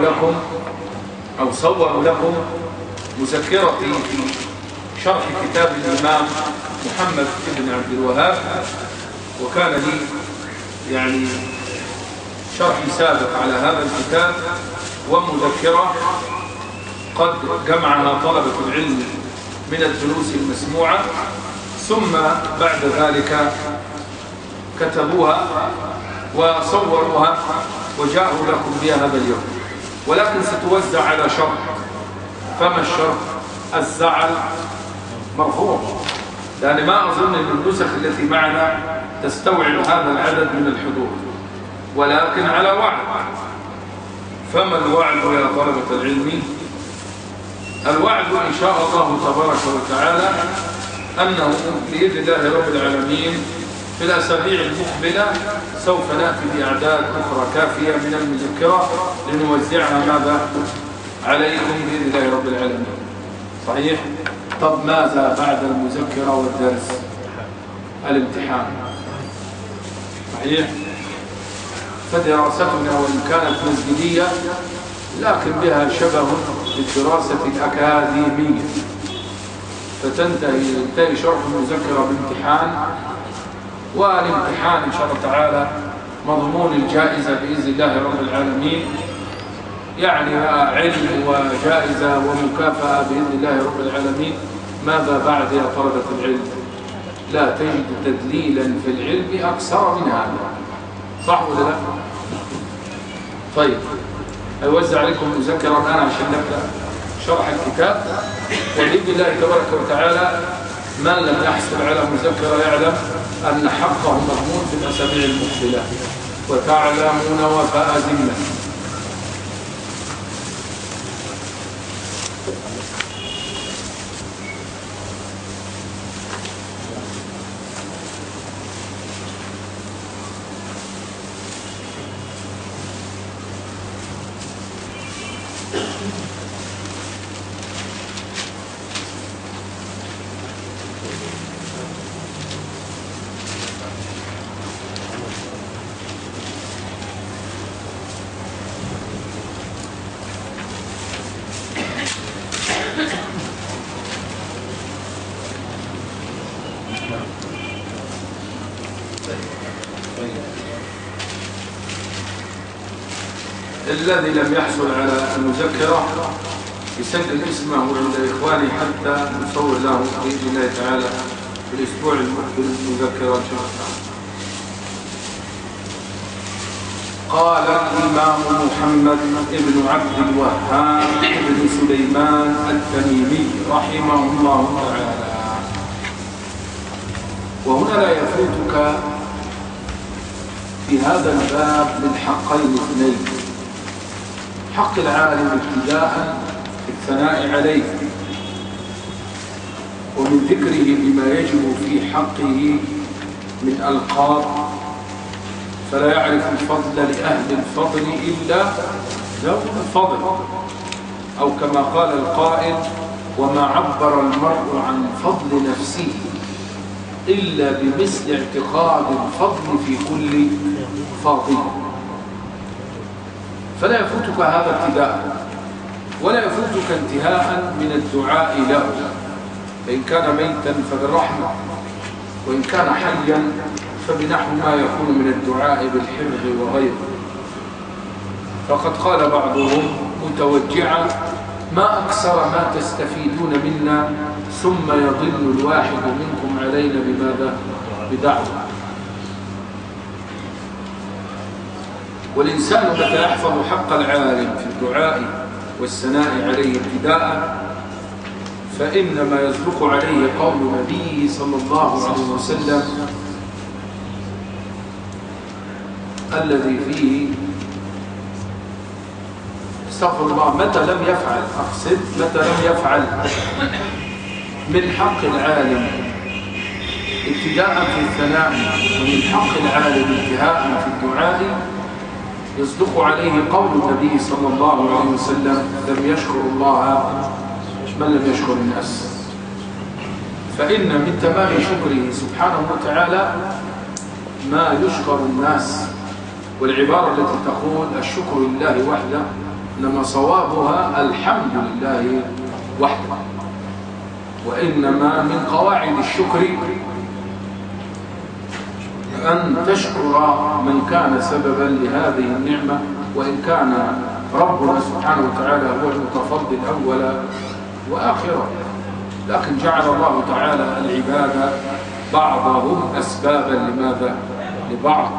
لكم أو صور لكم مذكرتي في شرح كتاب الإمام محمد بن عبد الوهاب، وكان لي يعني شرح سابق على هذا الكتاب ومذكرة قد جمعها طلبة العلم من الدروس المسموعة، ثم بعد ذلك كتبوها وصوروها وجاءوا لكم بها هذا اليوم، ولكن ستوزع على شرط. فما الشرط؟ الزعل مرفوع، لأن ما أظن أن النسخ التي معنا تستوعب هذا العدد من الحضور، ولكن على وعد. فما الوعد يا طلبة العلم؟ الوعد إن شاء الله تبارك وتعالى أنه بإذن الله رب العالمين في الأسابيع المقبلة سوف نأتي بأعداد أخرى كافية من المذكرة لنوزعها ماذا عليكم بإذن الله رب العالمين. صحيح؟ طب ماذا بعد المذكرة والدرس؟ الامتحان. صحيح؟ فدراستنا وإن كانت مسجدية لكن بها شبه بالدراسة الأكاديمية، فتنتهي شرح المذكرة بامتحان، والامتحان إن شاء الله تعالى مضمون الجائزة بإذن الله رب العالمين، يعني علم وجائزة ومكافأة بإذن الله رب العالمين. ماذا بعد يا طلبة العلم؟ لا تجد تدليلا في العلم أكثر من هذا، صح ولا لا؟ طيب أوزع عليكم مذكرة الآن عشان نبدأ شرح الكتاب، وبإذن الله تبارك وتعالى من لم يحصل على مذكرة يعلم أن حقه مضمون في الأسابيع المقبلة، وتعلمون وفاء ذمة. الذي لم يحصل على المذكرة يسجل اسمه عند إخواني حتى نصور له بإذن الله تعالى في الأسبوع المقبل المذكرة إن شاء الله. قال الإمام محمد بن عبد الوهاب بن سليمان التميمي رحمه الله تعالى. وهنا لا يفوتك في هذا الباب من حقين اثنين: حق العالم ابتداء في الثناء عليه ومن ذكره بما يجب في حقه من ألقاب، فلا يعرف الفضل لأهل الفضل إلا ذو الفضل، أو كما قال القائل: وما عبر المرء عن فضل نفسه إلا بمثل اعتقاد الفضل في كل فاضل. فلا يفوتك هذا ابتداء، ولا يفوتك انتهاء من الدعاء له، فإن كان ميتا فبالرحمة، وإن كان حيا فبنحو ما يكون من الدعاء بالحفظ وغيره. فقد قال بعضهم متوجعا: ما أكثر ما تستفيدون منا ثم يضل الواحد منكم علينا بماذا؟ بدعوة. والإنسان متى يحفظ حق العالم في الدعاء والثناء عليه ابتداء فإنما يصدق عليه قول نبيه صلى الله عليه وسلم الذي فيه استغفر الله: متى لم يفعل، أقصد متى لم يفعل من حق العالم ابتداء في الثناء ومن حق العالم انتهاء في الدعاء يصدق عليه قول النبي صلى الله عليه وسلم: لم يشكر الله من لم يشكر الناس. فإن من تمام شكره سبحانه وتعالى ما يشكر الناس، والعبارة التي تقول: الشكر لله وحده إنما صوابها الحمد لله وحده. وإنما من قواعد الشكر أن تشكر من كان سببا لهذه النعمة، وإن كان ربنا سبحانه وتعالى هو المتفضل أولا وآخرا، لكن جعل الله تعالى العباد بعضهم أسبابا لماذا؟ لبعض.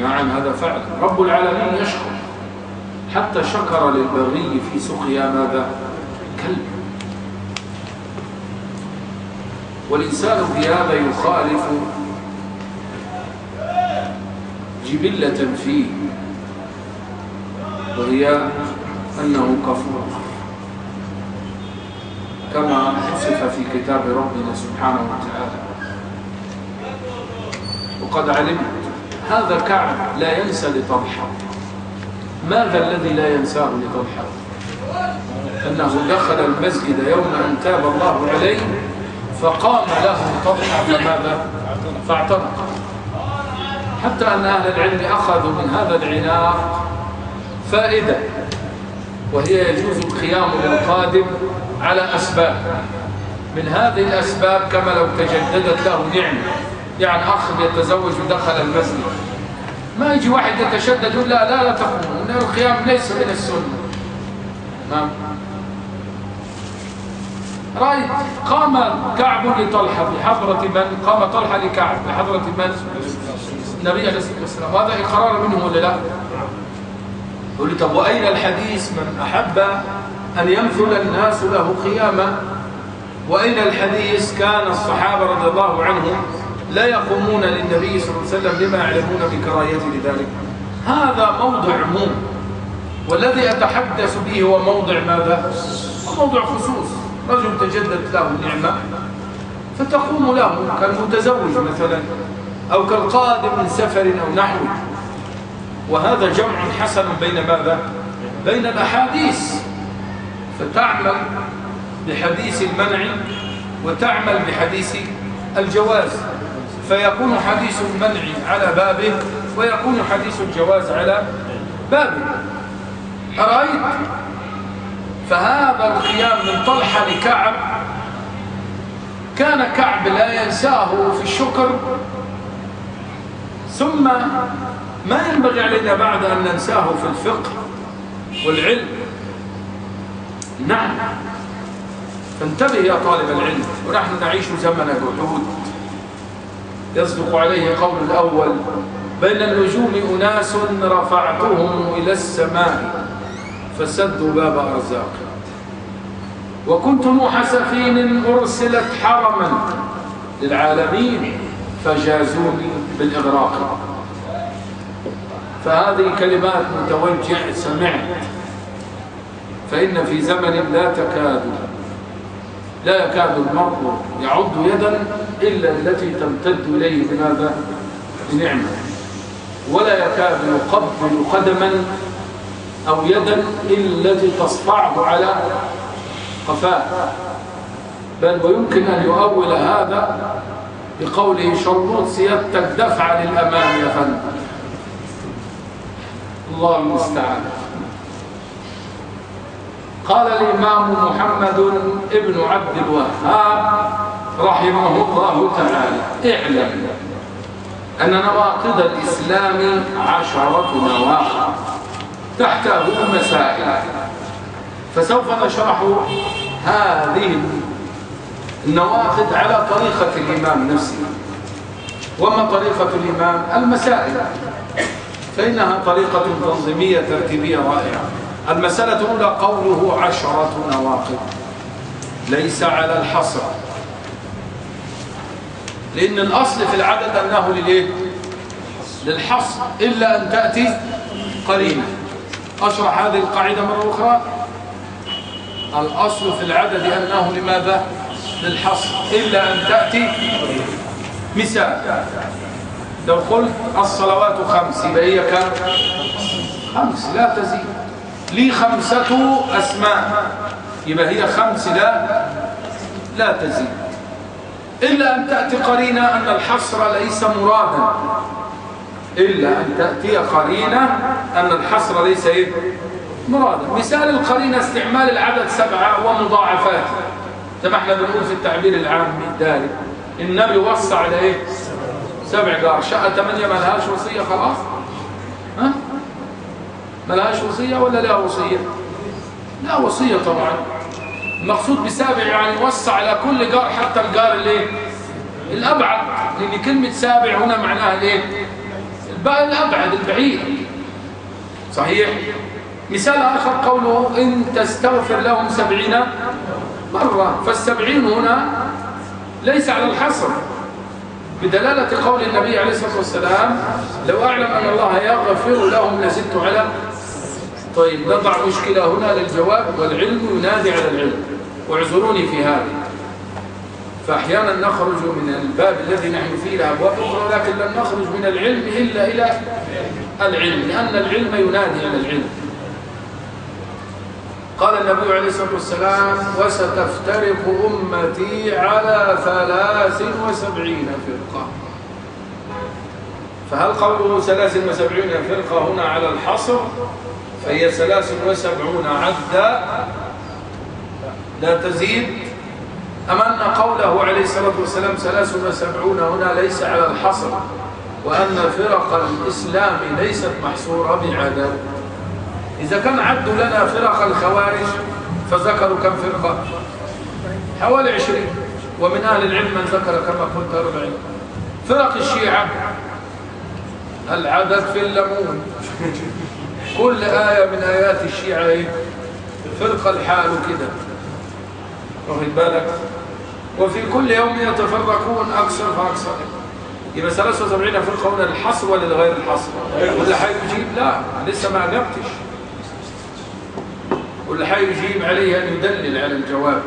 نعم هذا فعلا رب العالمين يشكر، حتى شكر للبغي في سقيا ماذا؟ كلب. والإنسان في هذا يخالف جبلة فيه، وهي أنه كفور كما وصف في كتاب ربنا سبحانه وتعالى. وقد علمت هذا كعب لا ينسى لطلحة. ماذا الذي لا ينساه لطلحة؟ أنه دخل المسجد يوم أن تاب الله عليه فقام له طلحة فماذا؟ فاعتنق. حتى أن أهل العلم أخذوا من هذا العناق فائدة، وهي يجوز القيام للقادم على أسباب. من هذه الأسباب كما لو تجددت له نعمة، يعني أخ يتزوج ودخل المسجد، ما يجي واحد يتشدد يقول لا تقوم، إن القيام ليس من السنة. نعم. رأيت قام كعب لطلحة بحضرة من؟ قام طلحة لكعب بحضرة من؟ النبي عليه الصلاة والسلام. وهذا إقرار منه ولا لا؟ يقول لي طب وأين الحديث من أحب أن يمثل الناس له قياما؟ وأين الحديث كان الصحابة رضي الله عنهم لا يقومون للنبي صلى الله عليه وسلم لما يعلمون بكراهيته لذلك؟ هذا موضع عموم، والذي أتحدث به هو موضع ماذا؟ موضع خصوص. رجل تجدد له النعمة فتقوم له كالمتزوج مثلا، أو كالقادم من سفر أو نحوه. وهذا جمع حسن بين ماذا؟ بين الأحاديث، فتعمل بحديث المنع وتعمل بحديث الجواز، فيكون حديث المنع على بابه ويكون حديث الجواز على بابه. أرأيت؟ فهذا القيام من طلحة لكعب، كان كعب لا ينساه في الشكر، ثم ما ينبغي علينا بعد أن ننساه في الفقه والعلم. نعم، فانتبه يا طالب العلم، ونحن نعيش زمن جهود. يصدق عليه قول الأول: بين النجوم أناس رفعتهم إلى السماء فسدوا باب أرزاق، وكنت نوح سفين أرسلت حرما للعالمين فجازوني بالإغراق. فهذه كلمات متوجع سمعت، فإن في زمن لا يكاد المرء يعض يدا إلا التي تمتد إليه بماذا؟ بنعمة، ولا يكاد يقبل قدما أو يدا إلا التي تصفعه على قفاه. بل ويمكن أن يؤول هذا بقوله: شروط سيادتك دفع للأمام يا فندم. الله المستعان. قال الإمام محمد ابن عبد الوهاب رحمه الله تعالى: اعلم أن نواقض الإسلام 10 نواقض تحتها مسائل، فسوف نشرح هذه النواقض على طريقة الإمام نفسه. وما طريقة الإمام؟ المسائل، فإنها طريقة تنظيمية ترتيبية رائعة. المسألة الأولى قوله 10 نواقض، ليس على الحصر، لأن الأصل في العدد أنه للحصر إلا أن تأتي قرينة. أشرح هذه القاعدة مرة أخرى: الأصل في العدد أنه لماذا؟ للحصر إلا أن تأتي. مثال: لو قلت الصلوات 5 يبقى هي كم؟ 5 لا تزيد. لي 5 أسماء يبقى هي 5 لا تزيد، إلا أن تأتي قرينة أن الحصر ليس مرادا، إلا أن تأتي قرينة أن الحصر ليس إيه؟ مرادا. مثال القرينة استعمال العدد 7 ومضاعفاته، كما احنا بنقول في التعبير العام الدارج النبي وصى على إيه؟ 7 جار، شقة 8 ما لهاش وصية خلاص؟ ها؟ ما لهاش وصية ولا لها وصية؟ لا وصية طبعا. المقصود ب7 يعني وصى على كل جار حتى الجار الايه؟ الأبعد، لأن كلمة 7 هنا معناها الايه؟ الأبعد البعيد. صحيح؟ مثال آخر قوله إن تستغفر لهم 70 مرة، فال70 هنا ليس على الحصر، بدلالة قول النبي عليه الصلاة والسلام لو أعلم أن الله يغفر لهم لزدت على. طيب نضع مشكلة هنا للجواب، والعلم ينادي على العلم، واعذروني في هذا، فأحيانا نخرج من الباب الذي نحن فيه إلى أبواب أخرى، لكن لن نخرج من العلم إلا إلى العلم، لأن العلم ينادي على العلم. قال النبي عليه الصلاة والسلام وستفترق أمتي على 73 فرقة. فهل قوله 73 فرقة هنا على الحصر فهي 73 عدا لا تزيد، أم أن قوله عليه الصلاة والسلام 73 هنا ليس على الحصر، وأن فرق الإسلام ليست محصورة بعدد؟ إذا كان عدوا لنا فرق الخوارج فذكروا كم فرقة؟ حوالي 20، ومن أهل العلم من ذكر كما قلت 40. فرق الشيعة العدد في الليمون، كل آية من آيات الشيعة فرقة الحال كده، واخد بالك؟ وفي كل يوم يتفرقون أكثر فأكثر. يبقى 73 فرقة هنا للحصر ولا لغير الحصر؟ ولا حيجيب؟ لا لسه ما أجبتش. واللي حيجيب عليه أن يدلل على الجواب.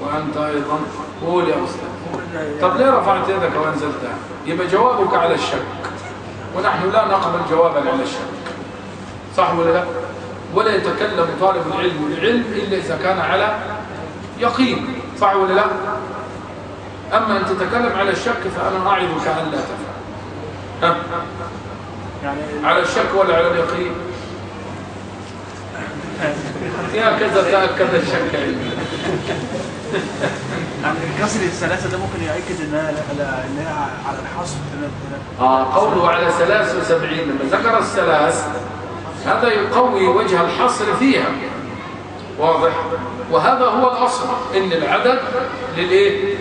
وأنت أيضا قول يا أستاذ. طب ليه رفعت يدك وأنزلتها؟ يبقى جوابك على الشك، ونحن لا نقبل جوابا على الشك، صح ولا لا؟ ولا يتكلم طالب العلم بالعلم إلا إذا كان على يقين، صح ولا لا؟ أما أن تتكلم على الشك فأنا أعظك أن لا تفعل. يعني على الشك ولا على اليقين؟ يا كذا تأكد الشك عندي. يعني الكسر الثلاثة ده ممكن يأكد إنها على الحصر. قوله على 73 لما ذكر الثلاث هذا يقوي وجه الحصر فيها، واضح؟ وهذا هو الأصل، إن العدد للإيه؟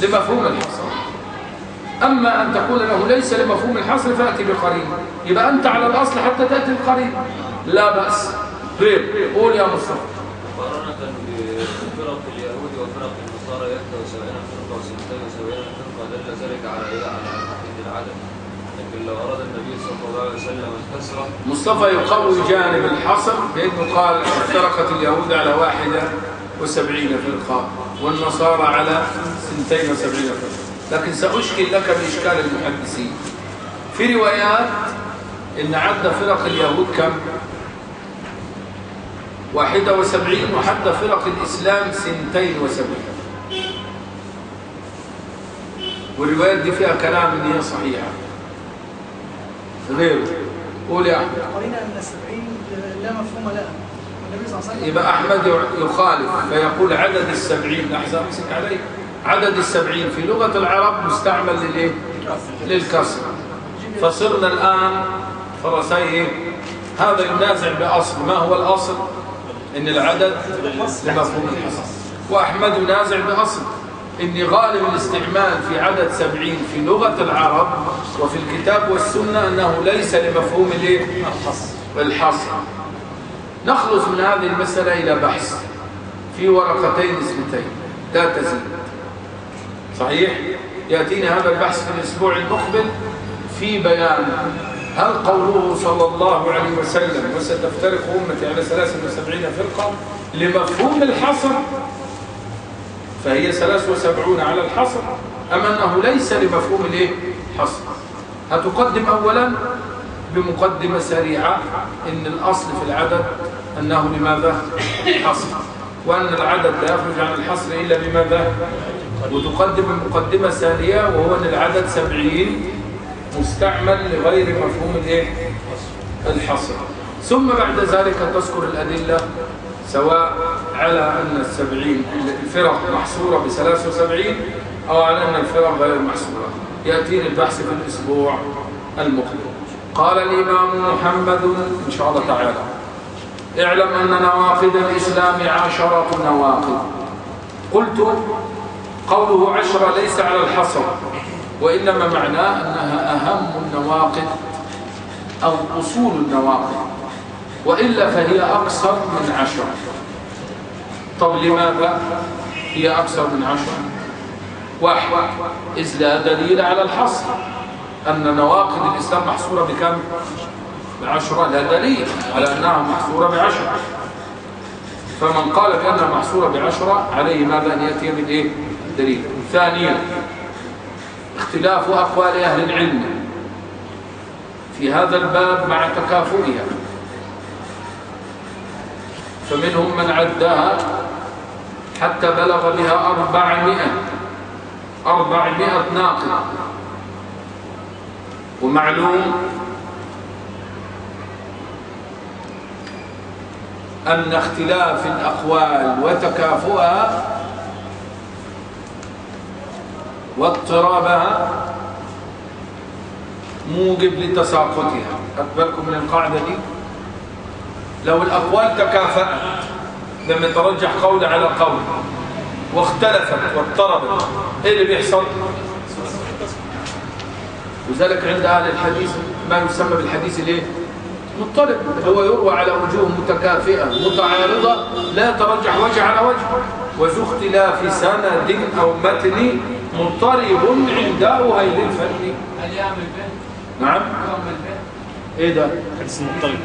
لمفهوم الحصر. أما أن تقول له ليس لمفهوم الحصر فأتي بقرينة، يبقى أنت على الأصل حتى تأتي القرينة، لا بأس. طيب قول يا مصطفى. مقارنة بفرق اليهود وفرق النصارى 71 فرقة و72 فرقة دل ذلك على تحديد العدد، لكن لو أراد النبي صلى الله عليه وسلم الكسرة. مصطفى يقوي جانب الحصر بأنه قال افترقت اليهود على 71 فرقة والنصارى على 72 فرقة، لكن سأشكل لك بإشكال المحدثين. في روايات إن عد فرق اليهود كم؟ 71، وحتى فرق الإسلام 72. والروايات دي فيها كلام إن هي صحيحة غيره. قول يا أحمد. قرينا أن 70 لا مفهوم لها، والنبي صلى الله عليه وسلم. يبقى أحمد يخالف فيقول عدد 70، لحظة أمسك عليه، عدد 70 في لغة العرب مستعمل للإيه؟ للكسر. فصرنا الآن فرسيه، هذا ينازع بأصل. ما هو الأصل؟ إن العدد لمفهوم الحصر. وأحمد ينازع بأصل إن غالب الاستعمال في عدد 70 في لغة العرب وفي الكتاب والسنة أنه ليس لمفهوم الحصر. نخلص من هذه المسألة إلى بحث في ورقتين اثنتين لا تزيد. صحيح؟ يأتينا هذا البحث في الأسبوع المقبل في بيان هل قوله صلى الله عليه وسلم وستفترق أمتي على 73 فرقة لمفهوم الحصر فهي 73 على الحصر، أم أنه ليس لمفهوم الحصر؟ هتقدم أولا بمقدمة سريعة إن الأصل في العدد أنه لماذا؟ حصر، وأن العدد لا يخرج عن الحصر إلا بماذا؟ وتقدم المقدمة ثانية، وهو أن العدد 70 مستعمل لغير مفهوم الحصر. ثم بعد ذلك تذكر الأدلة سواء على أن 70 الفرق محصورة ب73 أو على أن الفرق غير محصورة. يأتيني البحث في الأسبوع المقبل. قال الإمام محمد إن شاء الله تعالى: اعلم أن نواقض الإسلام 10 نواقض. قلت قوله 10 ليس على الحصر، وإنما معناه أنها أهم النواقض أو أصول النواقض، وإلا فهي أكثر من 10. طب لماذا هي أكثر من 10؟ 1: إذ لا دليل على الحصر، أن نواقض الإسلام محصورة بكم؟ ب10. لا دليل على أنها محصورة ب10. فمن قال بأنها محصورة ب10 عليه ماذا؟ أن يأتي بالإيه؟ دليل. ثانيا: اختلاف أقوال أهل العلم في هذا الباب مع تكافؤها، فمنهم من عدها حتى بلغ بها 400 ناقض. ومعلوم أن اختلاف الأقوال وتكافؤها واضطرابها موجب لتساقطها. أخبركم من القاعدة دي: لو الأقوال تكافأت لما يترجح قول على قول واختلفت واضطربت، إيه اللي بيحصل؟ وذلك عند أهل الحديث ما يسمى بالحديث الايه؟ مضطرب. هو يروى على وجوه متكافئة متعارضة لا يترجح وجه على وجه، وذو اختلاف سند أو متن مضطرب عند أهل الفن. هل يعمل به؟ نعم. ايه ده؟ حديث مضطرب.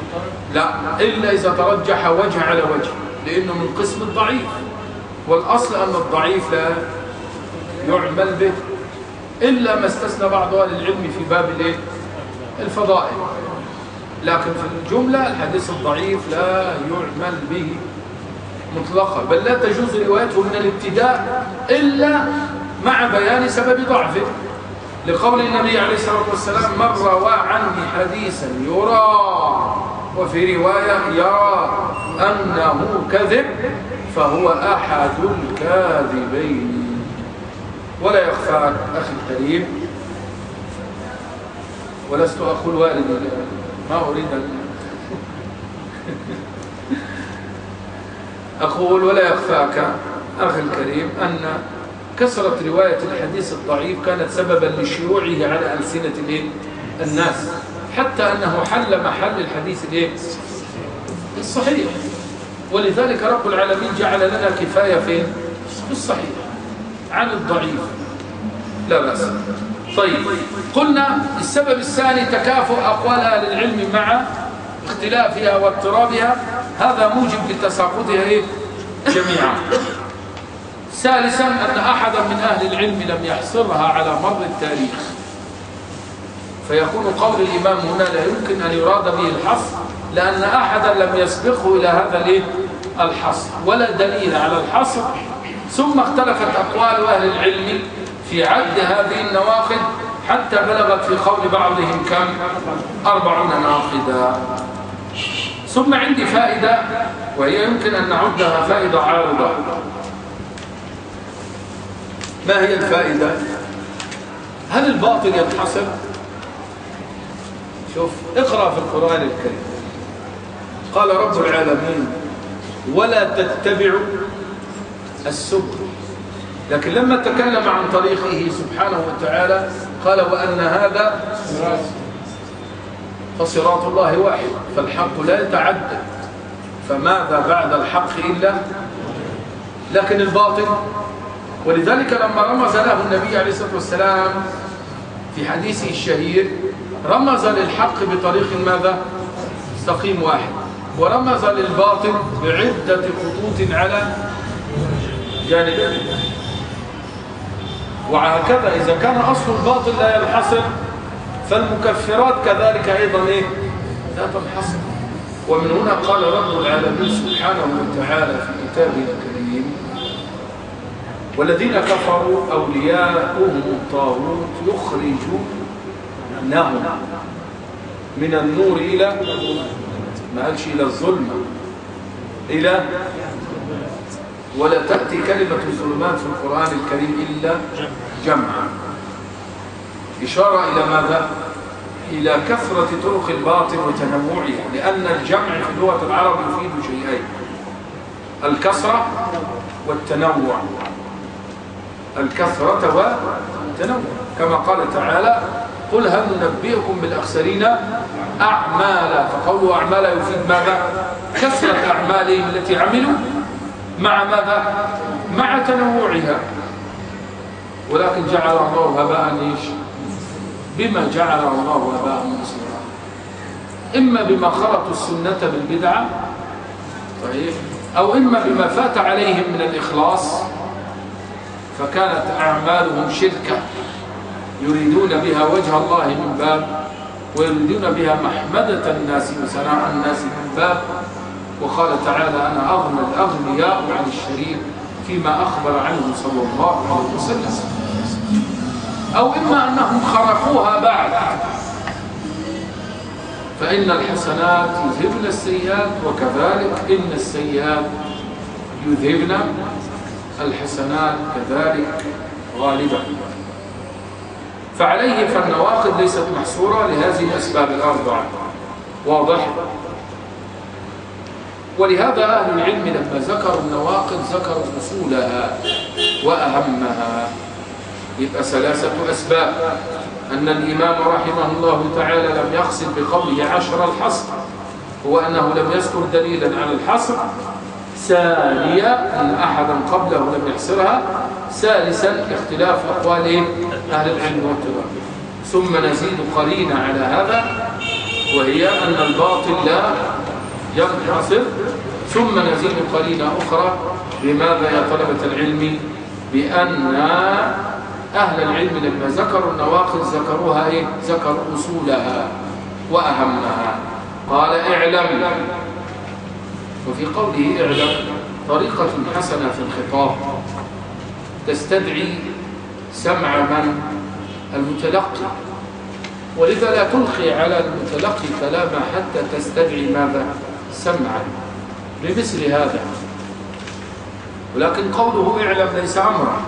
لا، إلا إذا ترجح وجه على وجه، لأنه من قسم الضعيف، والأصل أن الضعيف لا يعمل به، إلا ما استثنى بعض أهل العلم في باب الفضائل. لكن في الجملة الحديث الضعيف لا يعمل به مطلقا، بل لا تجوز روايته من الابتداء إلا مع بيان سبب ضعفه، لقول النبي عليه الصلاة والسلام: من روى عني حديثا يرى وفي رواية يرى أنه كذب فهو أحد الكاذبين. ولا يخفاك أخي الكريم، ولست أقول والدي، ما أريد أن أقول ولا يخفاك أخي الكريم أن كثرة رواية الحديث الضعيف كانت سببا لشيوعه على ألسنة الناس، حتى أنه حل محل الحديث الصحيح. ولذلك رب العالمين جعل لنا كفاية في الصحيح عن الضعيف، لا بأس. طيب، قلنا السبب الثاني تكافؤ أقوال أهل العلم مع اختلافها واضطرابها، هذا موجب لتساقطها جميعا. ثالثا أن أحدا من أهل العلم لم يحصرها على مر التاريخ، فيكون قول الإمام هنا لا يمكن أن يراد به الحصر، لأن أحدا لم يسبقه إلى هذا الحصر، ولا دليل على الحصر. ثم اختلفت أقوال أهل العلم في عد هذه النواقض حتى بلغت في قول بعضهم كم 40 ناقضا. ثم عندي فائدة، وهي يمكن أن نعدها فائدة عارضة. ما هي الفائدة؟ هل الباطل ينحصر؟ شوف، اقرأ في القرآن الكريم، قال رب العالمين: ولا تتبعوا السبل. لكن لما تكلم عن طريقه سبحانه وتعالى قال: وأن هذا فصراط الله واحد، فالحق لا يتعدد، فماذا بعد الحق إلا لكن الباطل. ولذلك لما رمز له النبي عليه الصلاة والسلام في حديثه الشهير، رمز للحق بطريق ماذا؟ مستقيم واحد، ورمز للباطل بعدة خطوط على جانبين. وهكذا إذا كان أصل الباطل لا ينحصر، فالمكفرات كذلك أيضا لا تنحصر. ومن هنا قال رب العالمين سبحانه وتعالى في كتابه الكريم: والذين كفروا أولياؤهم الطاغوت يخرجونهم من النور إلى، ما قالش إلى الظلمة، إلى، ولا تأتي كلمة الظلمات في القرآن الكريم إلا جمعا، إشارة إلى ماذا؟ إلى كثرة طرق الباطل وتنوعها، لأن الجمع في لغة العرب يفيد شيئين: الكثرة والتنوع. الكثرة والتنوع، كما قال تعالى: قل هل ننبئكم بالأخسرين أعمالا. فقوله أعمالا يفيد ماذا؟ كثرة أعمالهم التي عملوا مع ماذا؟ مع تنوعها. ولكن جعل الله هباء ايش؟ بما جعل الله هباء منثورا، إما بما خلطوا السنة بالبدعة، صحيح، أو إما بما فات عليهم من الإخلاص فكانت أعمالهم شركة يريدون بها وجه الله من باب، ويريدون بها محمدة الناس وثناء الناس من باب. وقال تعالى: أنا أغنى الأغنياء عن الشريك، فيما أخبر عنه صلى الله عليه وسلم. أو إما أنهم خرقوها بعد، فإن الحسنات يذهبن السيئات، وكذلك إن السيئات يذهبن الحسنات كذلك غالبا. فعليه فالنواقض ليست محصورة لهذه الأسباب الأربعة، واضح؟ ولهذا أهل العلم لما ذكروا النواقض ذكروا أصولها وأهمها. يبقى ثلاثة أسباب: أن الإمام رحمه الله تعالى لم يقصد بقوله 10 الحصر، هو أنه لم يذكر دليلا على الحصر. ثانيا أن أحدا قبله لم يحصرها. ثالثا اختلاف أقوال أهل العلم والتبع. ثم نزيد قرينة على هذا، وهي أن الباطل لا ينحصر. ثم نزيد قرينة أخرى. بماذا يا طلبة العلم؟ بأن أهل العلم لما ذكروا النواقض ذكروها إيه؟ ذكروا أصولها وأهمها. قال: اعلم. وفي قوله اعلم طريقة حسنة في الخطاب تستدعي سمع من؟ المتلقي، ولذا لا تلقي على المتلقي كلاما حتى تستدعي ماذا؟ سمعا بمثل هذا. ولكن قوله اعلم ليس أمرا،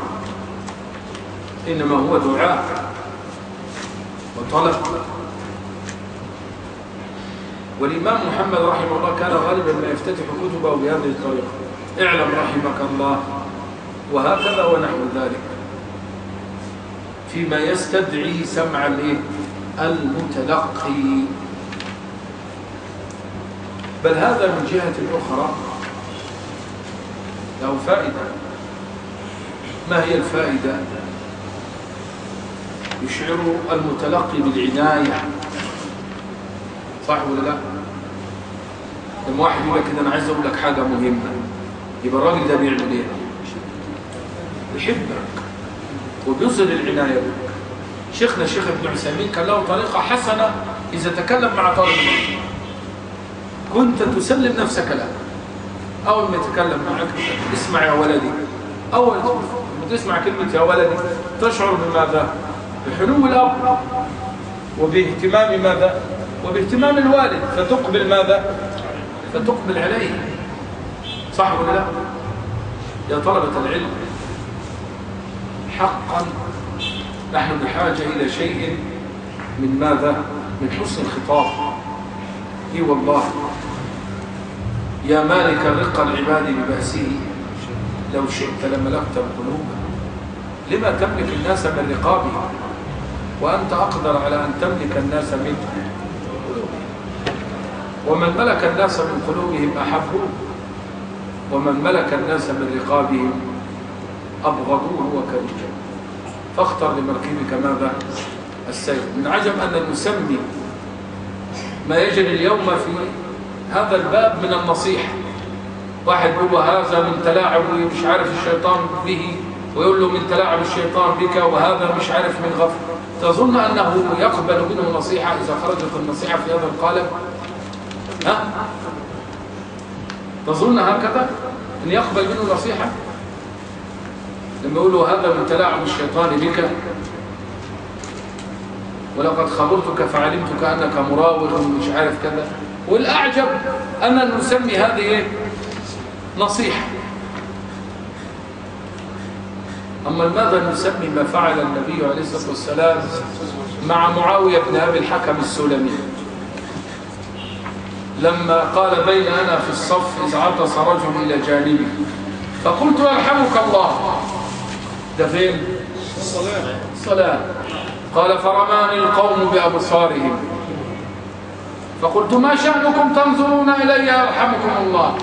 إنما هو دعاء وطلب. والإمام محمد رحمه الله كان غالبا ما يفتتح كتبه بهذه الطريقة: اعلم رحمك الله، وهكذا ونحو ذلك، فيما يستدعي سمع المتلقي. بل هذا من جهة أخرى له فائدة. ما هي الفائدة؟ يشعر المتلقي بالعناية، صح ولا لا؟ لما واحد يقول لك كده: أنا عايز أقول لك حاجة مهمة، يبقى الراجل ده بيعمل إيه؟ يحبك وبيظهر العناية بك. شيخنا الشيخ ابن عثيمين كان له طريقة حسنة إذا تكلم مع طالب العلم كنت تسلم نفسك له. أول ما يتكلم معك: اسمع يا ولدي. أول ما تسمع كلمة يا ولدي تشعر بماذا؟ بحنو الأب وباهتمام ماذا؟ وباهتمام الوالد، فتقبل ماذا؟ فتقبل عليه، صح ولا لا؟ يا طلبة العلم، حقا نحن بحاجة إلى شيء من ماذا؟ من حسن الخطاب. إي والله، يا مالك رق العباد ببأسه لو شئت لملكت القلوب، لما تملك الناس من رقابه وأنت أقدر على أن تملك الناس منه. ومن ملك الناس من قلوبهم أحبوه، ومن ملك الناس من رقابهم أبغضوه وكرهوه. فاختر لمركبك ماذا؟ السير. من عجب أن نسمي ما يجري اليوم في هذا الباب من النصيحة. واحد يقول هذا من تلاعب مش عارف الشيطان به، ويقول له من تلاعب الشيطان بك، وهذا مش عارف من غفر. تظن أنه يقبل منه نصيحة إذا خرجت النصيحة في هذا القالب؟ ها؟ تظن هكذا أن يقبل منه نصيحة؟ لما يقولوا هذا من تلاعب الشيطان بك، ولقد خبرتك فعلمتك أنك مراوغ مش عارف كذا. والأعجب أن نسمي هذه نصيحة. أما ماذا نسمي ما فعل النبي عليه الصلاة والسلام مع معاوية بن أبي الحكم السلمي لما قال بين أنا في الصف إذ عطس رجل إلى جانبي فقلت يرحمك الله. ده فين؟ الصلاة. قال فرماني القوم بأبصارهم فقلت ما شأنكم تنظرون إلي يرحمكم الله.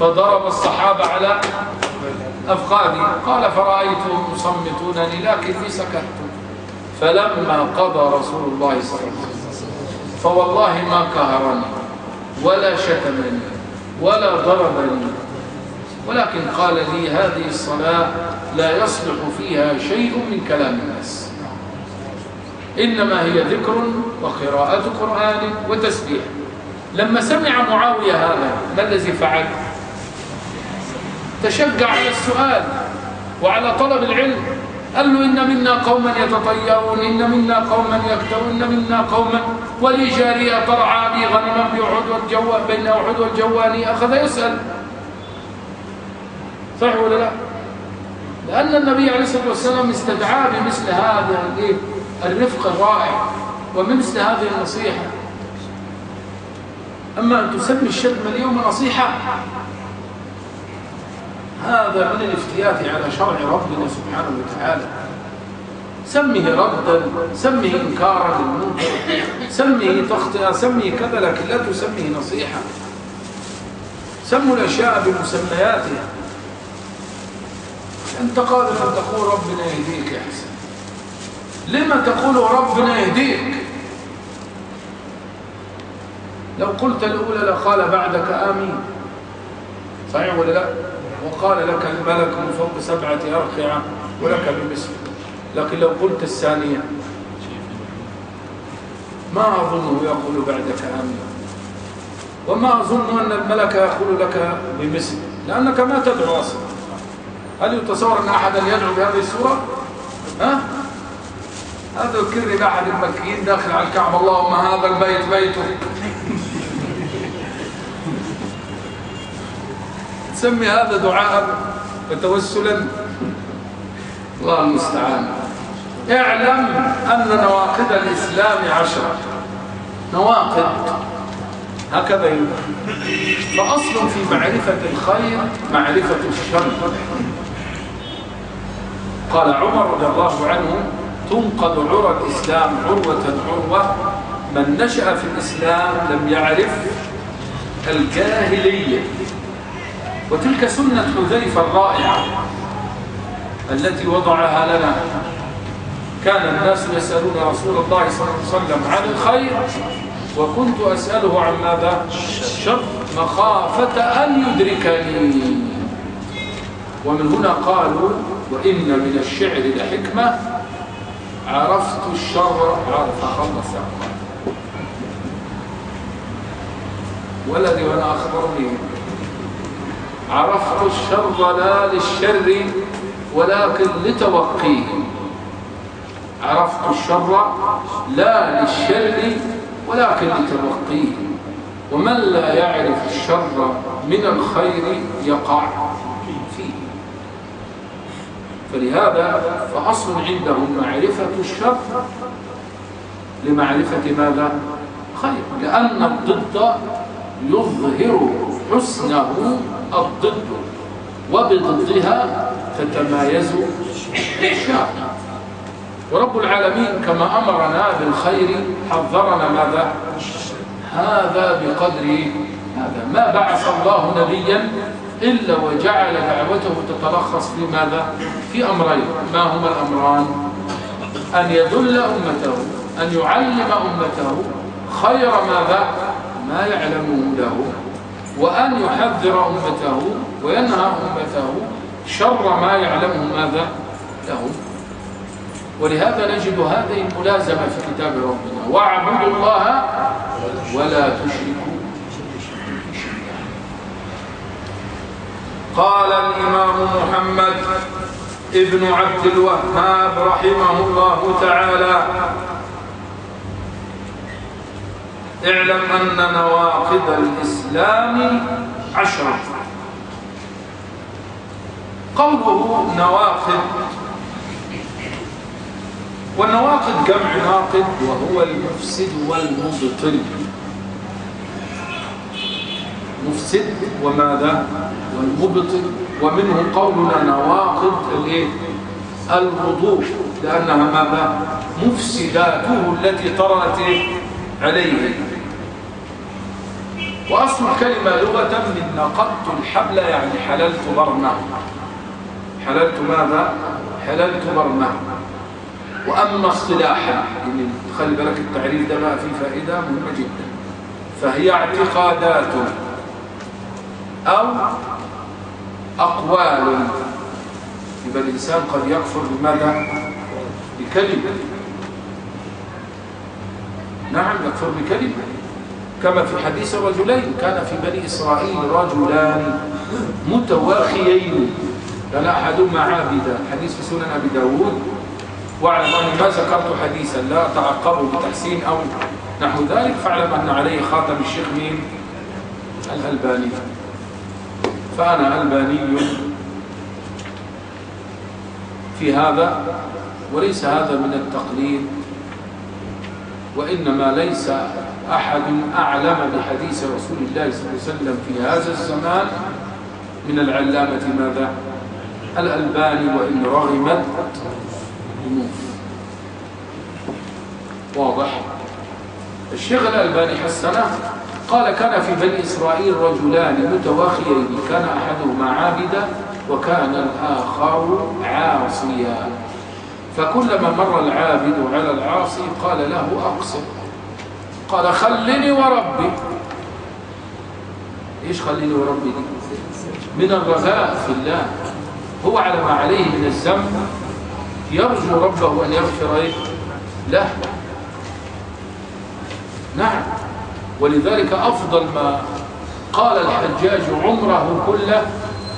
فضرب الصحابة على أفخاذي. قال فرأيتهم يصمتونني لكني سكت. فلما قضى رسول الله صلى الله عليه وسلم فوالله ما قهرني ولا شتمني ولا ضربني، ولكن قال لي هذه الصلاة لا يصلح فيها شيء من كلام الناس، إنما هي ذكر وقراءة قرآن وتسبيح. لما سمع معاوية هذا ما الذي فعل؟ تشجع على السؤال وعلى طلب العلم. قال له إن منا قوما يتطيرون، إن منا قوما يكترون، إن منا قوما ولي جارية ترعى لي غنما بين أحد والجواني. أخذ يسأل صح ولا لا؟ لأن النبي عليه الصلاة والسلام استدعاه بمثل هذا الرفق الرائع ومثل هذه النصيحة. أما أن تسمي الشتم اليوم نصيحة، هذا من الافتيات على شرع ربنا سبحانه وتعالى. سميه ردا، سميه إنكارا للمنكر، سميه تخطئة، سميه كذا، لكن لا تسميه نصيحة. سموا الأشياء بمسمياتها. أنت قادر أن تقول ربنا يهديك يا حسن، لما تقول ربنا يهديك؟ لو قلت الأولى لقال بعدك آمين، صحيح ولا لا؟ وقال لك الملك من فوق 7 أرقعة ولك بمثل. لكن لو قلت الثانية ما أظنه يقول بعدك آمين، وما أظن أن الملك يقول لك بمثل، لأنك ما تدعو أصلا. هل يتصور أن أحدا يدعو بهذه السورة؟ ها؟ هذا يذكرني بأحد المكيين داخل على الكعبة اللهم هذا البيت بيتك. تسمي هذا دعاء وتوسلا؟ الله المستعان. اعلم أن نواقض الإسلام 10 نواقض، هكذا يقول. فأصل في معرفة الخير معرفة الشر. قال عمر رضي الله عنه تنقض عرى الإسلام عروة عروة، من نشأ في الإسلام لم يعرف الجاهلية. وتلك سنة حذيفة الرائعة التي وضعها لنا. كان الناس يسألون رسول الله صلى الله عليه وسلم عن الخير وكنت أسأله عن ماذا؟ الشر مخافة أن يدركني. ومن هنا قالوا وإن من الشعر لحكمة عرفت الشر عرف خلص ولدي وأنا أخبرني عرفت الشر لا للشر ولكن لتوقيه. عرفت الشر لا للشر ولكن لتوقيه. ومن لا يعرف الشر من الخير يقع فيه. فلهذا فأصل عندهم معرفة الشر لمعرفة ماذا؟ خير، لأن الضد يظهر حسنه الضد وبضدها تتمايز الأشياء. ورب العالمين كما أمرنا بالخير حذرنا ماذا؟ هذا بقدر هذا. ما بعث الله نبيا إلا وجعل دعوته تتلخص في ماذا؟ في أمرين. ما هما الأمران؟ أن يدل أمته، أن يعلم أمته خير ماذا؟ ما يعلمه له، وأن يحذر أمته وينهى أمته شر ما يعلمه ماذا؟ له. ولهذا نجد هذه الملازمة في كتاب ربنا: واعبدوا الله ولا تشركوا. قال الإمام محمد ابن عبد الوهاب رحمه الله تعالى: اعلم أن نواقض الإسلام 10. قوله نواقض، والنواقض جمع ناقض وهو المفسد والمبطل. مفسد وماذا؟ والمبطل. ومنه قولنا نواقض الوضوء، لأنها ماذا؟ مفسداته التي طرأت عليه. وأصل الكلمة لغة من نقضت الحبل، يعني حللت برمه. حللت ماذا؟ حللت برمه. وأما اصطلاحا، يعني خلي بالك التعريف ده بقى فيه فائدة مهمة جدا، فهي اعتقادات أو أقوال. يبقى الإنسان قد يكفر بماذا؟ بكلمة. نعم، يكفر بكلمة، كما في حديث الرجلين: كان في بني إسرائيل رجلان متواخيين كان أحدهما عابدا. حديث في سنن أبي داود. واعلم أني ما ذكرت حديثا لا أتعقبه بتحسين أو نحو ذلك، فاعلم أن عليه خاتم الشيخ مين؟ الألباني. فأنا ألباني في هذا، وليس هذا من التقليد، وإنما ليس أحد أعلم بحديث رسول الله صلى الله عليه وسلم في هذا الزمان من العلامة ماذا؟ الألباني، وإن رغمت أنوف. واضح؟ الشيخ الألباني حسنه، قال: كان في بني إسرائيل رجلان متواخيين، كان أحدهما عابدا وكان الآخر عاصيا، فكلما مر العابد على العاصي قال له: أقصر. قال: خلني وربي. إيش خلني وربي دي؟ من الرجاء في الله. هو على ما عليه من الذنب يرجو ربه أن يغفر له. نعم، ولذلك أفضل ما قال الحجاج عمره كله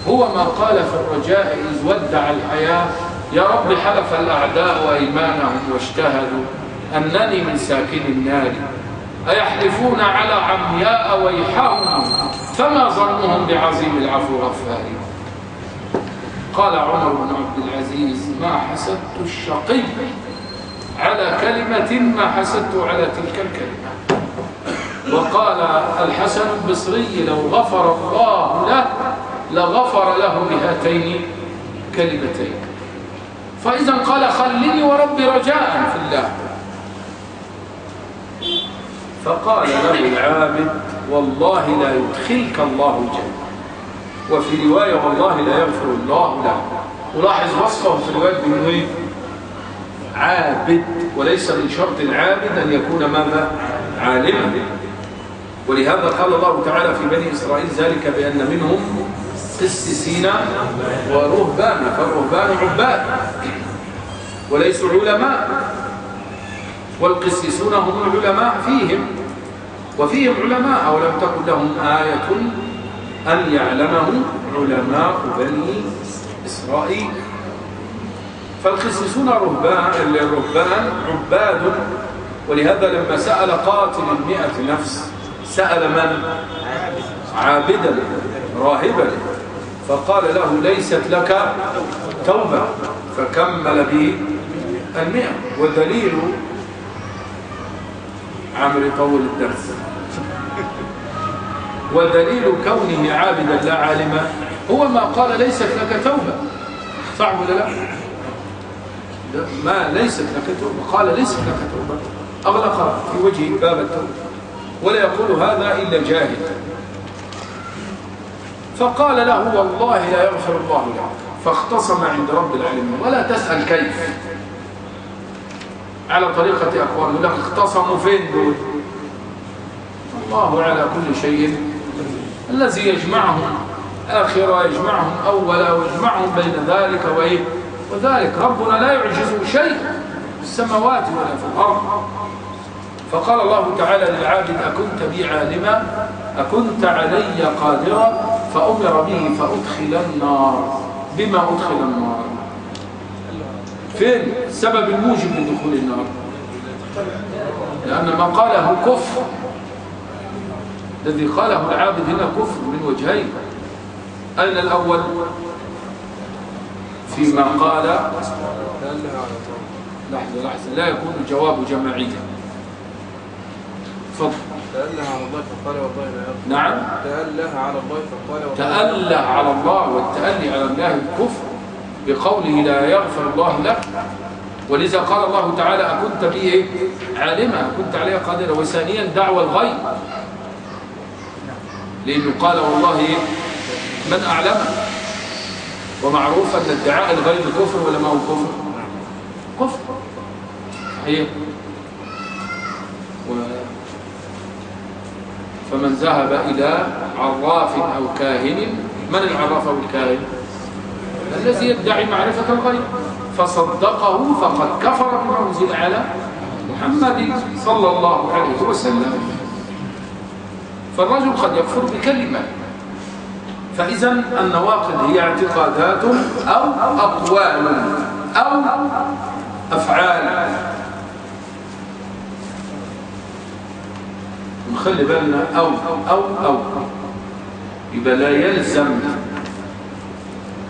هو ما قال في الرجاء إذ ودع الحياة: يا رب حلف الأعداء أيمانهم واجتهدوا أنني من ساكن النار، أيحلفون على عمياء ويحهم، فما ظنهم بعظيم العفو غفار. قال عمر بن عبد العزيز: ما حسدت الشقي على كلمة ما حسدت على تلك الكلمة. وقال الحسن البصري: لو غفر الله له لغفر له بهاتين كلمتين. فإذا قال: خلني وربي رجاء في الله. فقال له العابد: والله لا يدخلك الله الجنة. وفي رواية: والله لا يغفر الله له. ولاحظ وصفه في الرواية بأنه عابد، وليس من شرط العابد أن يكون ماذا؟ عالما. ولهذا قال الله تعالى في بني إسرائيل ذلك بأن منهم قسيسين ورهبان، فالرهبان عباد وليسوا علماء، والقسيسون هم العلماء فيهم، وفيهم علماء. أولم تكن لهم آية أن يعلمه علماء بني إسرائيل. فالقسيسون الرهبان عباد. ولهذا لما سأل قاتل 100 نفس سأل من؟ عابدا راهبا، فقال له: ليست لك توبة، فكمل به 100. ودليل عمرو طول الدرس، ودليل كونه عابدا لا عالما هو ما قال: ليست لك توبة. صح ولا لا؟ ما ليست لك توبة، قال: ليست لك توبة، أغلق في وجهه باب التوبة، ولا يقول هذا إلا جاهل. فقال له: والله لا يغفر الله لك. فاختصم عند رب العالمين. ولا تسأل كيف، على طريقة أقوال. يقول لك: اختصموا فين دول؟ الله على كل شيء، الذي يجمعهم آخرة يجمعهم أولا ويجمعهم بين ذلك وذلك. ربنا لا يعجزه شيء في السماوات ولا في الأرض. فقال الله تعالى للعابد: أكنت بي عالما؟ أكنت علي قادرا؟ فأمر به فأدخل النار. بما أدخل النار؟ فين سبب الموجب لدخول النار؟ لأن ما قاله كفر، الذي قاله العابد هنا كفر من وجهين. أين الأول؟ فيما قال لحظة لا يكون الجواب جماعيا. تفضل. تأله على الله فقال والله لا يغفر. نعم، تأله على الله فقال والله تأله على الله، والتألي على الله الكفر بقوله لا يغفر الله لك. ولذا قال الله تعالى أكنت به عالما، كنت عليه قادرا. وثانيا دعوى الغيب، لأنه قال والله من أعلم. ومعروف أن ادعاء الغيب كفر ولا ما هو كفر؟ كفر صحيح. فمن ذهب إلى عراف أو كاهن، من العراف أو الكاهن؟ الذي يدعي معرفة الغيب، فصدقه فقد كفر بما أنزل على محمد صلى الله عليه وسلم. فالرجل قد يكفر بكلمة. فإذا النواقض هي اعتقادات أو أقوال أو أفعال. نخلي بالنا أو يبقى لا يلزم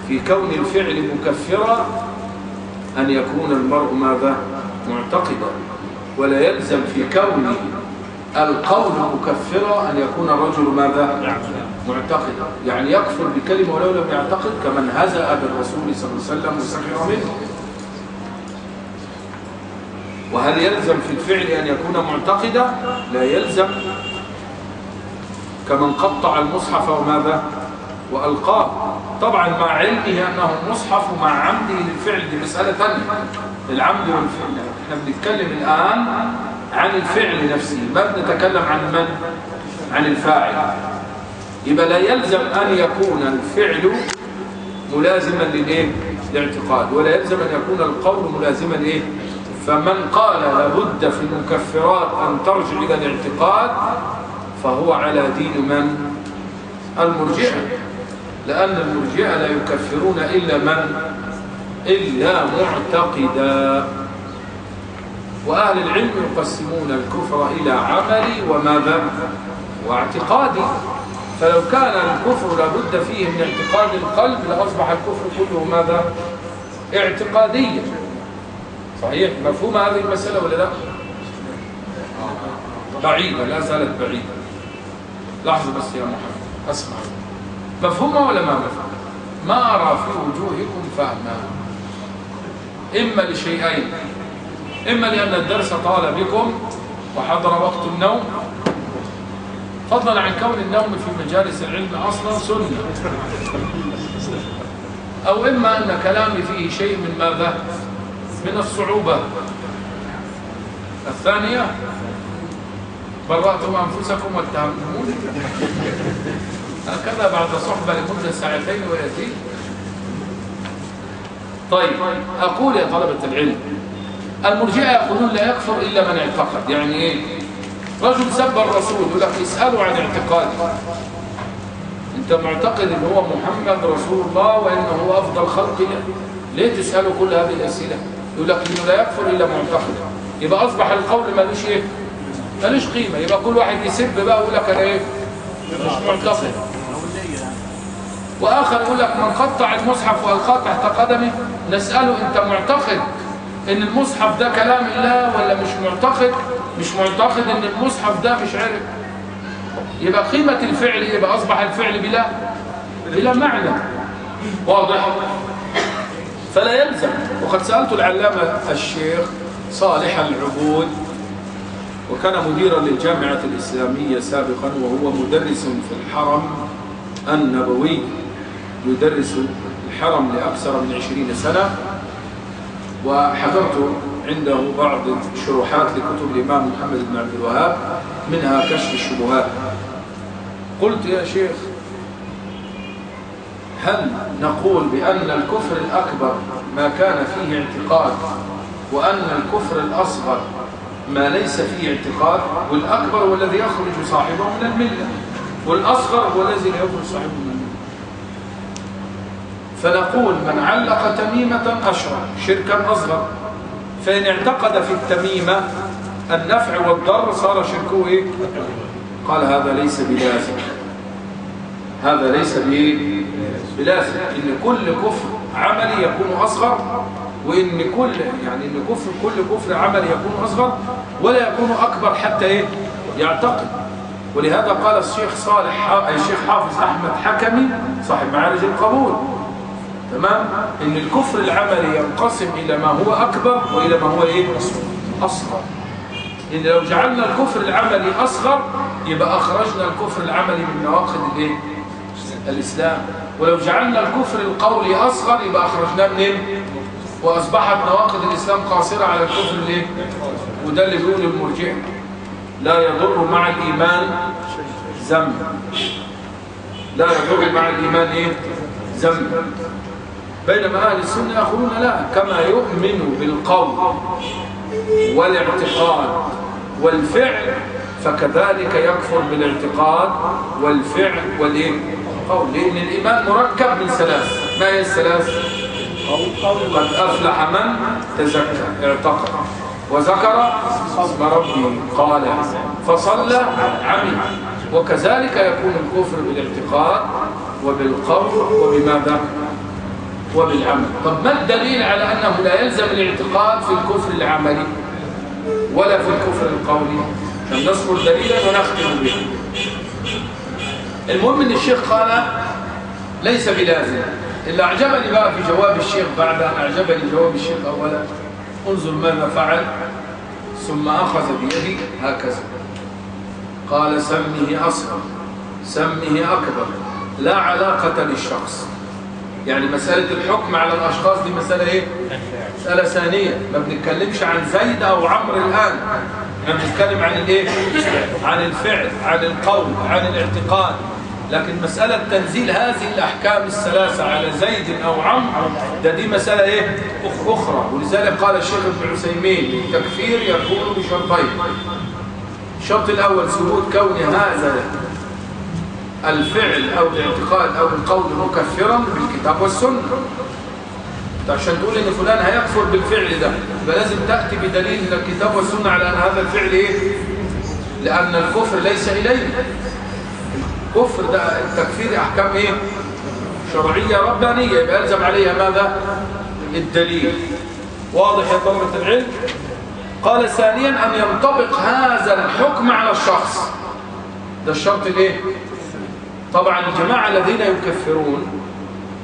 في كون الفعل مكفرا أن يكون المرء ماذا؟ معتقدا. ولا يلزم في كون القول مكفرا أن يكون الرجل ماذا؟ معتقدا. يعني يكفر بكلمة ولو لم يعتقد، كمن هزأ بالرسول صلى الله عليه وسلم وسخر منه. وهل يلزم في الفعل أن يكون معتقدا؟ لا يلزم. كمن قطع المصحف وماذا؟ وألقاه، طبعا مع علمه أنه مصحف ومع عمده للفعل، دي مسألة ثانية. العمد والفعل، احنا بنتكلم الآن عن الفعل نفسه، ما بنتكلم عن من؟ عن الفاعل. يبقى لا يلزم أن يكون الفعل ملازما للايه؟ الاعتقاد، ولا يلزم أن يكون القول ملازما لإيه؟ فمن قال لابد في المكفرات أن ترجع إلى الاعتقاد فهو على دين من؟ المرجئة. لأن المرجئة لا يكفرون إلا من؟ إلا معتقدا. وأهل العلم يقسمون الكفر إلى عملي وماذا؟ واعتقادي. فلو كان الكفر لابد فيه من اعتقاد القلب لأصبح الكفر كله ماذا؟ اعتقاديا. صحيح؟ مفهوم هذه المسألة ولا لا؟ بعيدة، لا زالت بعيدة. لحظة بس يا محمد أسمع، مفهومة ولا ما مفهومة؟ ما أرى في وجوهكم فهما، إما لشيئين: إما لأن الدرس طال بكم وحضر وقت النوم، فضلا عن كون النوم في مجالس العلم أصلا سنة، أو إما أن كلامي فيه شيء من ماذا؟ من الصعوبة. الثانية: برأتم أنفسكم واتهمتموني هكذا بعد صحبة لمدة ساعتين ويزيد. طيب، أقول يا طلبة العلم، المرجئة يقولون لا يكفر إلا من اعتقد. يعني إيه؟ رجل سب الرسول يقول لك اسأله عن اعتقاده، أنت معتقد أن هو محمد رسول الله وأنه هو أفضل خلق الله، ليه تسأله كل هذه الأسئلة؟ يقول لك إنه لا يكفر إلا معتقد. يبقى أصبح القول مالوش إيه؟ مالوش قيمة. يبقى كل واحد يسب بقى ويقول لك أنا إيه؟ مش معتقد. وآخر يقول لك من قطع المصحف وألقاه تحت قدمه نسأله أنت معتقد إن المصحف ده كلام الله ولا مش معتقد؟ مش معتقد إن المصحف ده مش عارف. يبقى قيمة الفعل يبقى أصبح الفعل بلا معنى. واضح؟ فلا يلزم. وقد سألت العلامة الشيخ صالح العبود، وكان مديرا للجامعة الإسلامية سابقا، وهو مدرس في الحرم النبوي، يدرس الحرم لأكثر من 20 سنة، وحضرت عنده بعض الشروحات لكتب الإمام محمد بن عبد الوهاب، منها كشف الشبهات. قلت يا شيخ، هل نقول بأن الكفر الأكبر ما كان فيه اعتقاد، وأن الكفر الأصغر ما ليس فيه اعتقاد؟ والأكبر هو الذي يخرج صاحبه من الملة، والأصغر هو الذي لا يخرج صاحبه من الملة. فنقول من علق تميمة أشرك شركا أصغر، فإن اعتقد في التميمة النفع والضر صار شركه إيه؟ قال هذا ليس بلازم، هذا ليس بلازم، إن كل كفر عملي يكون أصغر، وإن كل كفر عملي يكون أصغر ولا يكون أكبر حتى إيه؟ يعتقد. ولهذا قال الشيخ حافظ أحمد حكمي صاحب معارج القبول، تمام، إن الكفر العملي ينقسم إلى ما هو أكبر وإلى ما هو إيه؟ أصغر. إن لو جعلنا الكفر العملي أصغر يبقى أخرجنا الكفر العملي من نواقض الإيه؟ الإسلام، ولو جعلنا الكفر القولي أصغر يبقى أخرجناه منين؟ وأصبحت نواقض الإسلام قاصرة على الكفر الإيه؟ وده اللي بيقول المرجئة لا يضر مع الإيمان ذنب، لا يضر مع الإيمان إيه؟ ذنب. بينما أهل السنة يقولون لا، كما يؤمن بالقول والاعتقاد والفعل فكذلك يكفر بالاعتقاد والفعل والقول، لأن الإيمان مركب من ثلاث. ما هي الثلاث؟ قد أفلح من تزكى اعتقد وذكر اسم ربه قال فصلى عمل. وكذلك يكون الكفر بالاعتقاد وبالقول وبماذا؟ وبالعمل. طب ما الدليل على أنه لا يلزم الاعتقاد في الكفر العملي ولا في الكفر القولي؟ نذكر دليلا ونختم به. المهم ان الشيخ قال ليس بلازم. اللي أعجبني بقى في جواب الشيخ بعد أن أعجبني جواب الشيخ أولا، انظر ماذا فعل، ثم أخذ بيدي هكذا قال سمه أصغر سمه أكبر لا علاقة للشخص. يعني مسألة الحكم على الأشخاص دي مسألة إيه؟ مسألة ثانية. ما بنتكلمش عن زيد أو عمرو الآن، احنا بنتكلم عن الإيه؟ عن الفعل، عن القول، عن الاعتقاد. لكن مسألة تنزيل هذه الأحكام الثلاثة على زيد أو عمرو دي مسألة إيه؟ أخرى. ولذلك قال الشيخ ابن عثيمين التكفير يكون بشرطين. الشرط الأول ثبوت كون هذا الفعل أو الاعتقاد أو القول مكفرا بالكتاب والسنة. عشان تقول إن فلان هيكفر بالفعل ده فلازم تأتي بدليل من الكتاب والسنة على أن هذا الفعل إيه؟ لأن الكفر ليس إليه. الكفر ده التكفير أحكام إيه؟ شرعية ربانية، يبقى يلزم عليها ماذا؟ الدليل. واضح يا طلبة العلم؟ قال ثانيا أن ينطبق هذا الحكم على الشخص. ده الشرط الإيه؟ طبعا الجماعة الذين يكفرون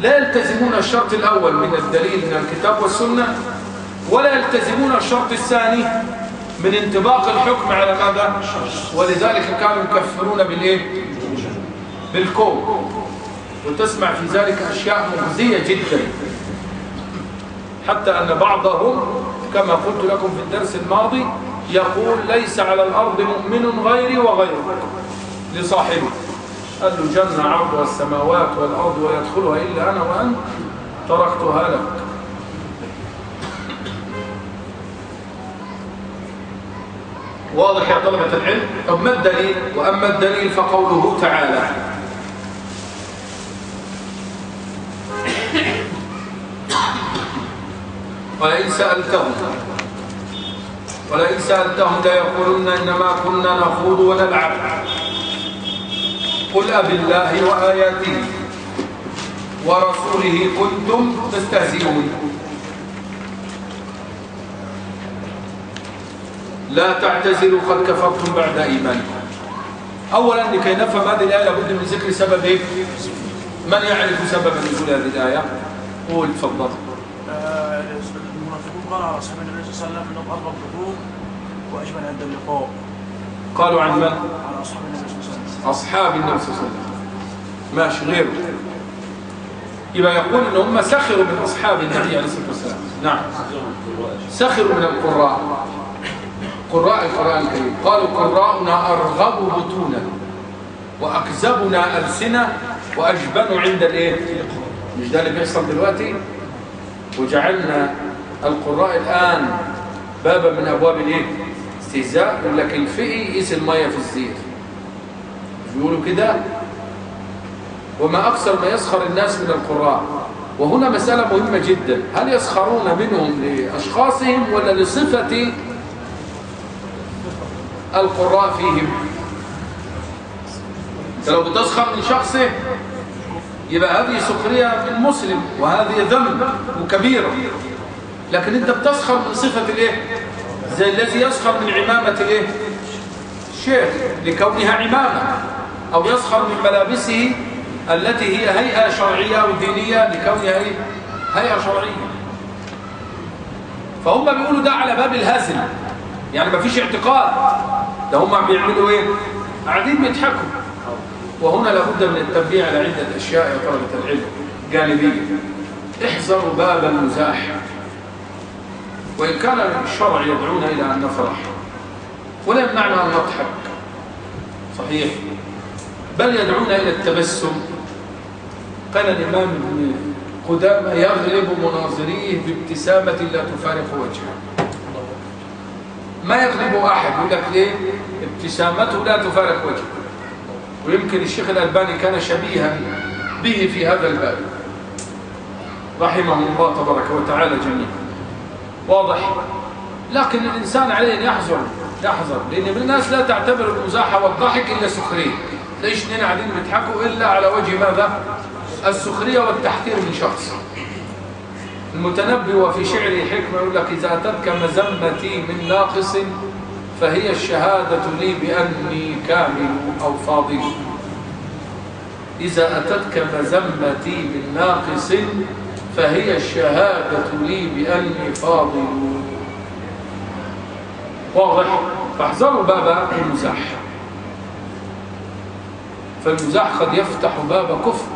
لا يلتزمون الشرط الأول من الدليل من الكتاب والسنة، ولا يلتزمون الشرط الثاني من انطباق الحكم على ماذا؟ ولذلك كانوا يكفرون بالإيه؟ بالكون. وتسمع في ذلك أشياء مخزية جدا، حتى أن بعضهم كما قلت لكم في الدرس الماضي يقول ليس على الأرض مؤمن غيري وغيرك لصاحبه، قال له جنة عرضها السماوات والأرض ويدخلها إلا أنا وأنت تركتها لك. واضح يا طلبة العلم؟ طب ما الدليل؟ وأما الدليل فقوله تعالى ولئن سألتهم ليقولن إنما كنا نخوض ونلعب قل أبالله وآياته ورسوله كنتم تستهزئون لا تعتذروا قد كفرتم بعد إيمانكم. أولا لكي نفهم هذه الآية لابد من ذكر سبب إيه؟ من يعرف سبب نزول هذه الآية؟ قول تفضل. المنافقون قالوا على أصحاب النبي صلى الله عليه وسلم أنهم أرغب الظهور وأجمل عند اللقاء. قالوا عن من؟ على أصحاب النبي صلى الله عليه وسلم. أصحاب النبي صلى الله عليه وسلم. ماشي غيره. يبقى يقول إن هم سخروا من أصحاب النبي عليه الصلاة والسلام. نعم. سخروا من القراء. قراء القرآن الكريم. قالوا قراءنا أرغب بطونا وأكذبنا ألسنة وأجبن عند الإيه؟ مش ده اللي بيحصل دلوقتي؟ وجعلنا القراء الآن بابا من أبواب الإيه؟ استهزاء. يقول لك الفقي يقيس المية في الزيت. بيقولوا كده. وما أكثر ما يسخر الناس من القراء. وهنا مسألة مهمة جدا، هل يسخرون منهم لأشخاصهم ولا لصفة القراء فيهم؟ لو بتسخر من شخصه يبقى هذه سخرية من مسلم وهذه ذنب وكبيرة، لكن انت بتسخر من صفة الايه؟ زي الذي يسخر من عمامة الايه؟ الشيخ لكونها عمامة، او يسخر من ملابسه التي هي هيئة شرعية أو دينية لكونها هيئة شرعية. فهم بيقولوا ده على باب الهزل، يعني ما فيش اعتقاد، ده هم بيعملوا ايه؟ قاعدين بيضحكوا. وهنا لابد من التنبيه على عدة أشياء يا طلبة العلم جانبية. احذروا باب المزاح، وإن كان الشرع يدعونا إلى أن نفرح ولا يمنعنا أن نضحك صحيح، بل يدعونا إلى التبسم. قال الإمام ابن قدامة يغلب مناظريه بابتسامة لا تفارق وجهه. ما يغلب أحد، يقول لك ليه؟ ابتسامته لا تفارق وجهه. ويمكن الشيخ الألباني كان شبيها به في هذا الباب رحمه الله تبارك وتعالى جميعا. واضح؟ لكن الإنسان عليه أن يحذر، لأن الناس لا تعتبر المزاحة والضحك إلا سخرية. تلاقي اثنين قاعدين بيضحكوا إلا على وجه ماذا؟ السخرية والتحقير من شخص. المتنبي وفي شعره حكمة يقول لك: إذا أتتك مذمتي من ناقص فهي الشهادة لي بأني كامل أو فاضل. إذا أتتك مذمتي من ناقص فهي الشهادة لي بأني فاضل. واضح؟ فاحذروا باب المزاح، فالمزاح قد يفتح باب كفر.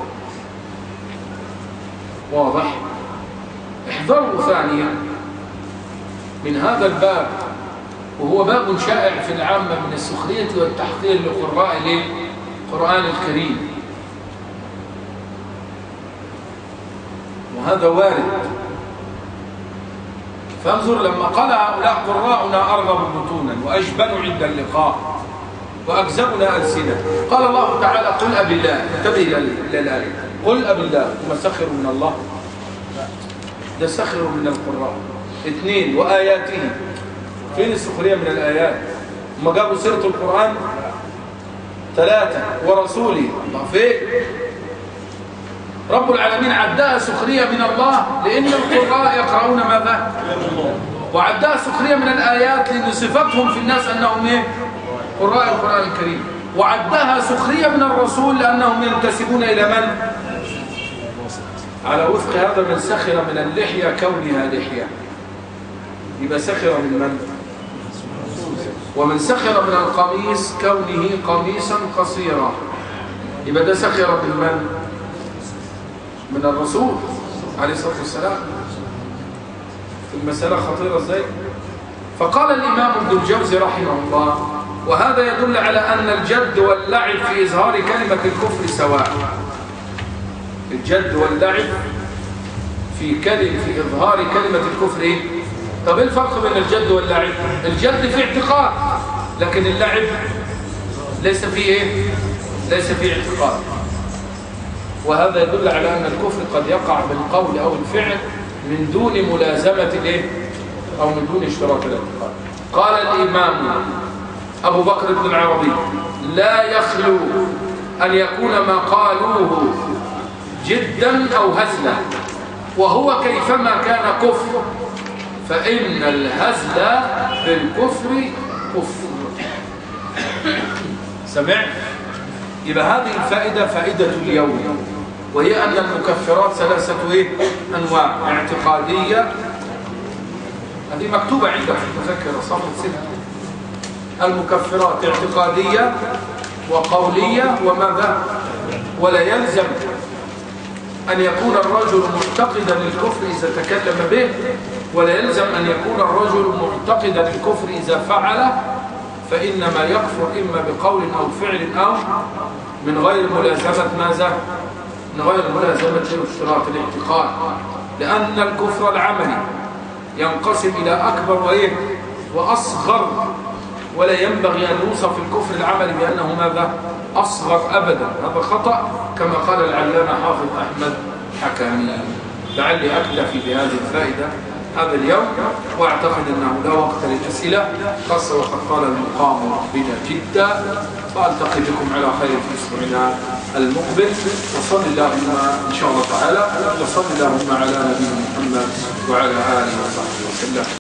واضح؟ احذروا ثانيا من هذا الباب، وهو باب شائع في العامة، من السخرية والتحقير لقراء القرآن الكريم، وهذا وارد. فانظر لما قال هؤلاء: قراءنا أرغب بطونا وأجبن عند اللقاء وأكذبنا ألسنة، قال الله تعالى: قل أبي الله. انتبه إلى الآية: قل أبي الله. ثم سخروا من الله، ده سخروا من القراء. اثنين: وآياته. فين السخرية من الآيات؟ هم جابوا سيرة القرآن. ثلاثة: ورسوله. الله فين؟ رب العالمين عدها سخرية من الله لأن القراء يقرؤون ماذا؟ وعدها سخرية من الآيات لأن صفتهم في الناس أنهم إيه؟ قراء القرآن الكريم. وعدها سخرية من الرسول لأنهم ينتسبون إلى من؟ على وفق هذا: من سخر من اللحية كونها لحية، يبقى سخر من من؟ ومن سخر من القميص كونه قميصا قصيرا، يبقى ده سخر من من؟ من الرسول عليه الصلاة والسلام. المسألة خطيرة ازاي؟ فقال الإمام ابن الجوزي رحمه الله: وهذا يدل على أن الجد واللعب في إظهار كلمة الكفر سواء. الجد واللعب في إظهار كلمة الكفر إيه؟ طب إيه الفرق بين الجد واللعب؟ الجد في اعتقاد، لكن اللعب ليس فيه إيه؟ ليس فيه اعتقاد. وهذا يدل على أن الكفر قد يقع بالقول أو الفعل من دون ملازمة الإيه؟ أو من دون اشتراك الاعتقاد. قال الإمام أبو بكر بن العربي: لا يخلو أن يكون ما قالوه جدا أو هزلا، وهو كيفما كان كفر، فإن الهزل بالكفر كفر. سمعت؟ يبقى هذه الفائدة فائدة اليوم، وهي أن المكفرات ثلاثة أنواع: اعتقادية، هذه مكتوبة عندك في المذكرة صفحة 6. المكفرات اعتقادية وقولية وماذا؟ ولا يلزم أن يكون الرجل معتقدا للكفر إذا تكلم به، ولا يلزم أن يكون الرجل معتقدا للكفر إذا فعل، فإنما يكفر إما بقول أو فعل أو من غير ملازمة ماذا؟ من غير ملازمة اشتراط الاعتقاد، لأن الكفر العملي ينقسم إلى أكبر وأصغر، ولا ينبغي أن يوصف الكفر العملي بأنه ماذا؟ أصغر أبدا. هذا خطأ كما قال العلامة حافظ أحمد حكمي. لعلي أكتفي بهذه الفائدة هذا اليوم، وأعتقد أنه لا وقت للأسئلة، خاصة وقد طال المقام بنا جدا. فألتقي بكم على خير في أسبوعنا المقبل، وصل اللهم إن شاء الله تعالى، وصل اللهم على نبينا محمد وعلى آله وصحبه وسلم.